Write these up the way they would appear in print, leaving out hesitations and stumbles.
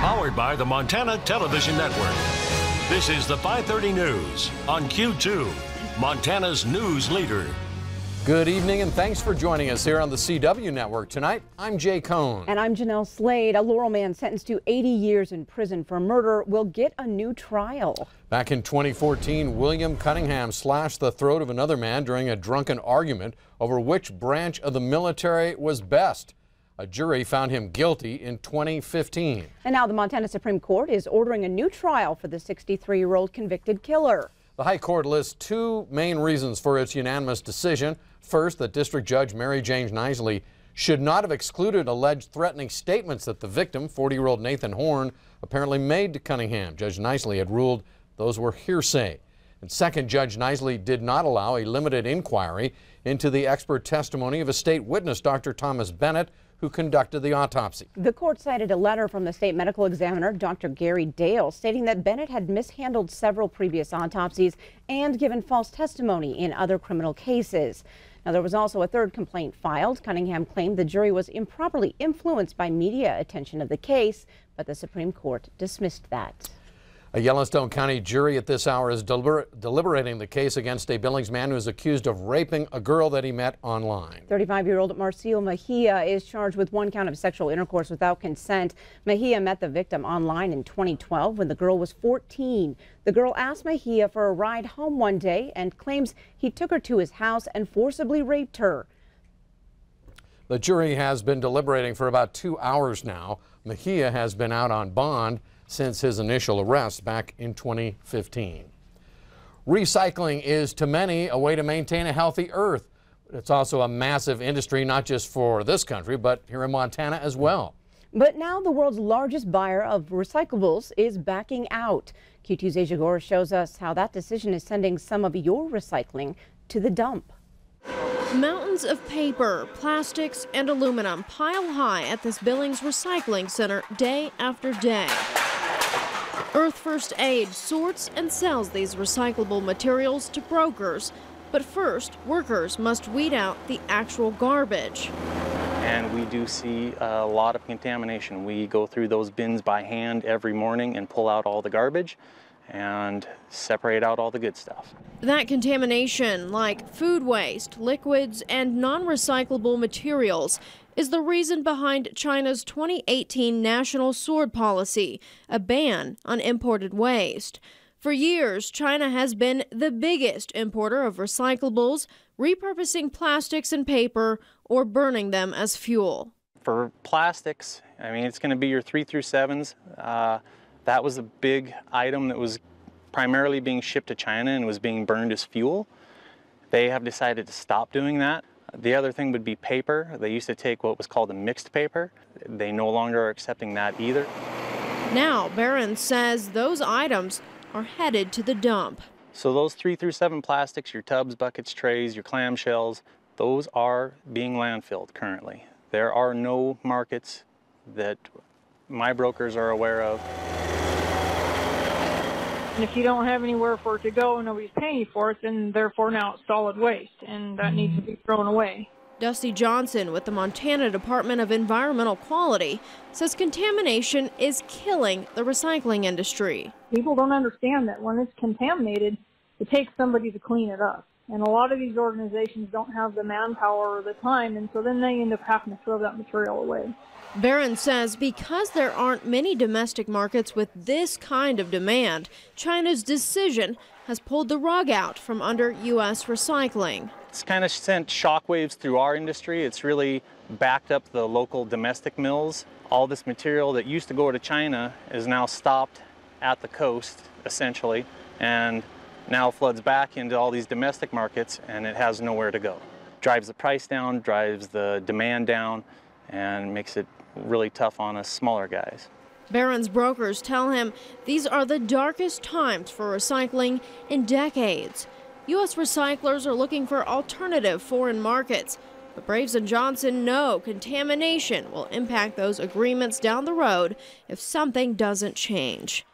Powered by the Montana Television Network. This is the 5:30 News on Q2, Montana's news leader. Good evening and thanks for joining us here on the CW Network tonight. I'm Jay Cohn. And I'm Jeanelle Slade. A Laurel man sentenced to 80 years in prison for murder will get a new trial. Back in 2014, William Cunningham slashed the throat of another man during a drunken argument over which branch of the military was best. A jury found him guilty in 2015. And now the Montana Supreme Court is ordering a new trial for the 63-year-old convicted killer. The High Court lists two main reasons for its unanimous decision. First, that District Judge Mary Jane Knisley should not have excluded alleged threatening statements that the victim, 40-year-old Nathan Horn, apparently made to Cunningham. Judge Knisley had ruled those were hearsay. And second, Judge Knisley did not allow a limited inquiry into the expert testimony of a state witness, Dr. Thomas Bennett, who conducted the autopsy. The court cited a letter from the state medical examiner, Dr. Gary Dale, stating that Bennett had mishandled several previous autopsies and given false testimony in other criminal cases. Now, there was also a third complaint filed. Cunningham claimed the jury was improperly influenced by media attention of the case, but the Supreme Court dismissed that. A Yellowstone County jury at this hour is deliberating the case against a Billings man who is accused of raping a girl that he met online. 35-year-old Marcio Mejia is charged with one count of sexual intercourse without consent. Mejia met the victim online in 2012 when the girl was 14. The girl asked Mejia for a ride home one day and claims he took her to his house and forcibly raped her. The jury has been deliberating for about 2 hours now. Mejia has been out on bond since his initial arrest back in 2015. Recycling is to many a way to maintain a healthy earth. It's also a massive industry, not just for this country, but here in Montana as well. But now the world's largest buyer of recyclables is backing out. Q2's Asia Gore shows us how that decision is sending some of your recycling to the dump. Mountains of paper, plastics, and aluminum pile high at this Billings recycling center day after day. Earth First Aid sorts and sells these recyclable materials to brokers. But first, workers must weed out the actual garbage. And we do see a lot of contamination. We go through those bins by hand every morning and pull out all the garbage and separate out all the good stuff. That contamination, like food waste, liquids, and non-recyclable materials, is the reason behind China's 2018 national sword policy, a ban on imported waste. For years, China has been the biggest importer of recyclables, repurposing plastics and paper or burning them as fuel. For plastics, I mean, it's going to be your 3 through 7s. That was a big item that was primarily being shipped to China and was being burned as fuel. They have decided to stop doing that. The other thing would be paper. They used to take what was called a mixed paper. They no longer are accepting that either. Now, Barron says those items are headed to the dump. So those 3 through 7 plastics, your tubs, buckets, trays, your clamshells, those are being landfilled currently. There are no markets that my brokers are aware of. And if you don't have anywhere for it to go and nobody's paying you for it, then therefore now it's solid waste, and that needs to be thrown away. Dusty Johnson with the Montana Department of Environmental Quality says contamination is killing the recycling industry. People don't understand that when it's contaminated, it takes somebody to clean it up. And a lot of these organizations don't have the manpower or the time, and so then they end up having to throw that material away. Barron says because there aren't many domestic markets with this kind of demand, China's decision has pulled the rug out from under U.S. recycling. It's kind of sent shockwaves through our industry. It's really backed up the local domestic mills. All this material that used to go to China is now stopped at the coast, essentially, and now floods back into all these domestic markets, and it has nowhere to go. Drives the price down, drives the demand down, and makes it really tough on us smaller guys. Barron's brokers tell him these are the darkest times for recycling in decades. U.S. recyclers are looking for alternative foreign markets, but Braves and Johnson know contamination will impact those agreements down the road if something doesn't change.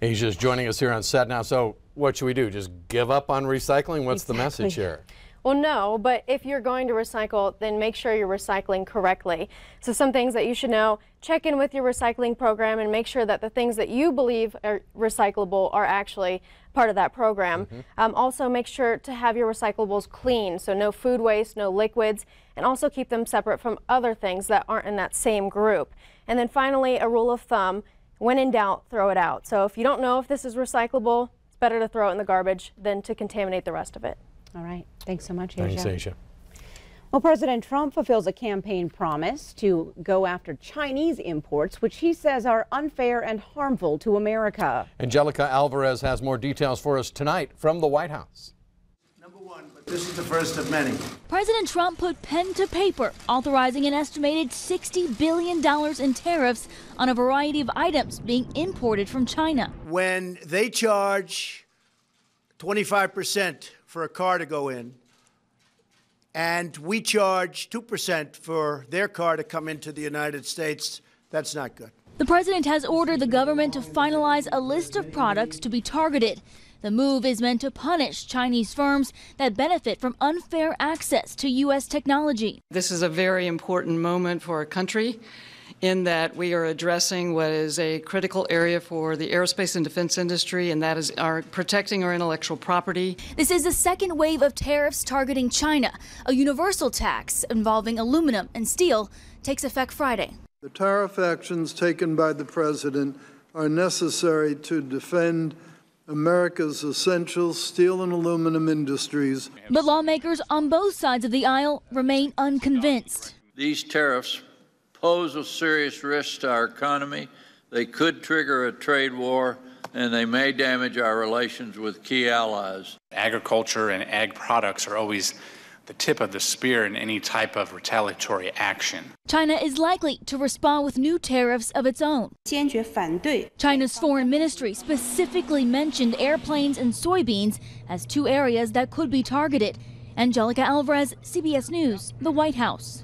Asia's joining us here on set now. So what should we do? Just give up on recycling? What's the message here? Well, no, but if you're going to recycle, then make sure you're recycling correctly. So some things that you should know, check in with your recycling program and make sure that the things that you believe are recyclable are actually part of that program. Also make sure to have your recyclables clean, so no food waste, no liquids, and also keep them separate from other things that aren't in that same group. And then finally, a rule of thumb, when in doubt, throw it out. So if you don't know if this is recyclable, it's better to throw it in the garbage than to contaminate the rest of it. All right. Thanks so much, Asia. Thanks, Asia. Well, President Trump fulfills a campaign promise to go after Chinese imports, which he says are unfair and harmful to America. Angelica Alvarez has more details for us tonight from the White House. Number one, but this is the first of many. President Trump put pen to paper, authorizing an estimated $60 billion in tariffs on a variety of items being imported from China. When they charge 25% for a car to go in, and we charge 2% for their car to come into the United States, that's not good. The president has ordered the government to finalize a list of products to be targeted. The move is meant to punish Chinese firms that benefit from unfair access to U.S. technology. This is a very important moment for our country in that we are addressing what is a critical area for the aerospace and defense industry, and that is protecting our intellectual property. This is the second wave of tariffs targeting China. A universal tax involving aluminum and steel takes effect Friday. The tariff actions taken by the president are necessary to defend America's essential steel and aluminum industries. But lawmakers on both sides of the aisle remain unconvinced. These tariffs pose a serious risk to our economy. They could trigger a trade war, and they may damage our relations with key allies. Agriculture and ag products are always the tip of the spear in any type of retaliatory action. China is likely to respond with new tariffs of its own. China's foreign ministry specifically mentioned airplanes and soybeans as two areas that could be targeted. Angelica Alvarez, CBS News, the White House.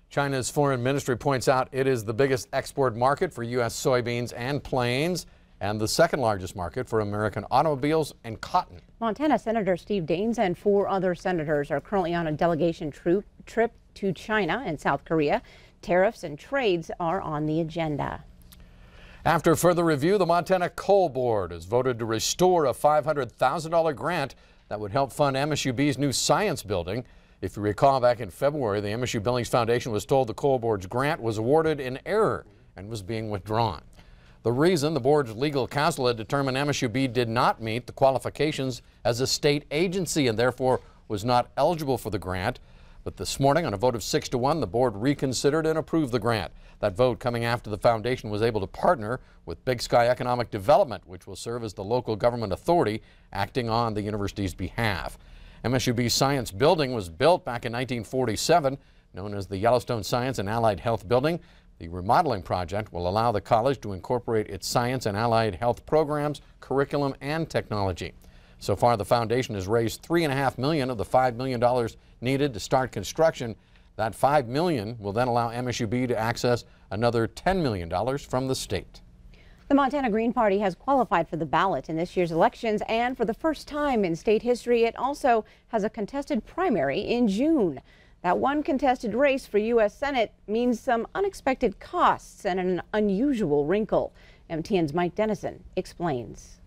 China's foreign ministry points out it is the biggest export market for U.S. soybeans and planes, and the second largest market for American automobiles and cotton. Montana Senator Steve Daines and 4 other senators are currently on a delegation trip to China and South Korea. Tariffs and trades are on the agenda. After further review, the Montana Coal Board has voted to restore a $500,000 grant that would help fund MSUB's new science building. If you recall, back in February, the MSU Billings Foundation was told the Coal Board's grant was awarded in error and was being withdrawn. The reason, the board's legal counsel had determined MSUB did not meet the qualifications as a state agency and therefore was not eligible for the grant. But this morning, on a vote of 6-1, the board reconsidered and approved the grant. That vote coming after the foundation was able to partner with Big Sky Economic Development, which will serve as the local government authority acting on the university's behalf. MSUB's science building was built back in 1947, known as the Yellowstone Science and Allied Health Building. The remodeling project will allow the college to incorporate its science and allied health programs, curriculum, and technology. So far, the foundation has raised $3.5 million of the $5 million needed to start construction. That $5 million will then allow MSUB to access another $10 million from the state. The Montana Green Party has qualified for the ballot in this year's elections, and for the first time in state history, it also has a contested primary in June. That one contested race for U.S. Senate means some unexpected costs and an unusual wrinkle. MTN's Mike Dennison explains.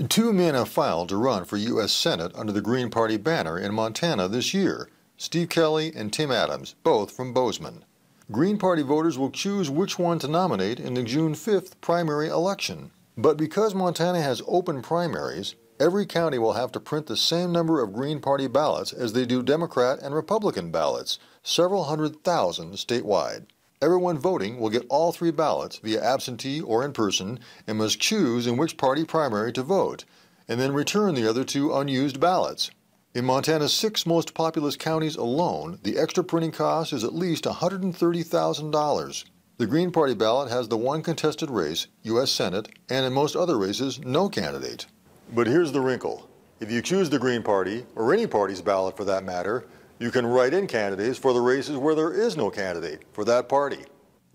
2 men have filed to run for U.S. Senate under the Green Party banner in Montana this year. Steve Kelly and Tim Adams, both from Bozeman. Green Party voters will choose which one to nominate in the June 5th primary election. But because Montana has open primaries, every county will have to print the same number of Green Party ballots as they do Democrat and Republican ballots, several 100,000 statewide. Everyone voting will get all 3 ballots via absentee or in person and must choose in which party primary to vote, and then return the other 2 unused ballots. In Montana's 6 most populous counties alone, the extra printing cost is at least $130,000. The Green Party ballot has the one contested race, U.S. Senate, and in most other races, no candidate. But here's the wrinkle. If you choose the Green Party, or any party's ballot for that matter, you can write in candidates for the races where there is no candidate for that party.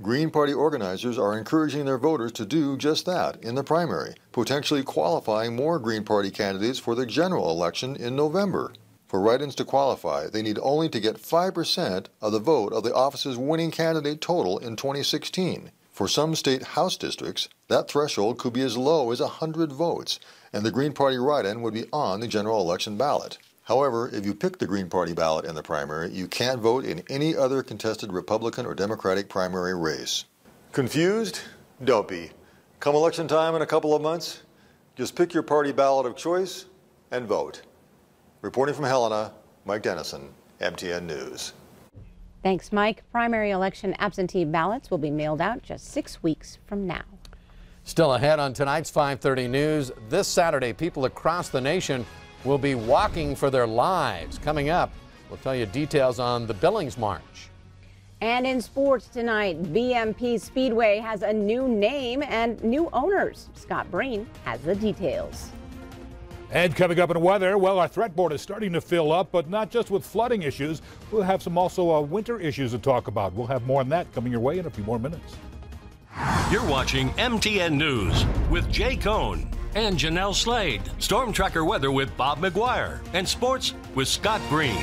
Green Party organizers are encouraging their voters to do just that in the primary, potentially qualifying more Green Party candidates for the general election in November. For write-ins to qualify, they need only to get 5% of the vote of the office's winning candidate total in 2016. For some state House districts, that threshold could be as low as 100 votes, and the Green Party write-in would be on the general election ballot. However, if you pick the Green Party ballot in the primary, you can't vote in any other contested Republican or Democratic primary race. Confused? Don't be. Come election time in a couple of months, just pick your party ballot of choice and vote. Reporting from Helena, Mike Dennison, MTN News. Thanks, Mike. Primary election absentee ballots will be mailed out just 6 weeks from now. Still ahead on tonight's 5:30 News, this Saturday, people across the nation will be walking for their lives. Coming up, we'll tell you details on the Billings March. And in sports tonight, BMP Speedway has a new name and new owners. Scott Breen has the details. And coming up in weather, well, our threat board is starting to fill up, but not just with flooding issues. We'll have some also winter issues to talk about. We'll have more on that coming your way in a few more minutes. You're watching MTN News with Jay Cohn and Jeanelle Slade. Storm Tracker weather with Bob McGuire. And sports with Scott Breen.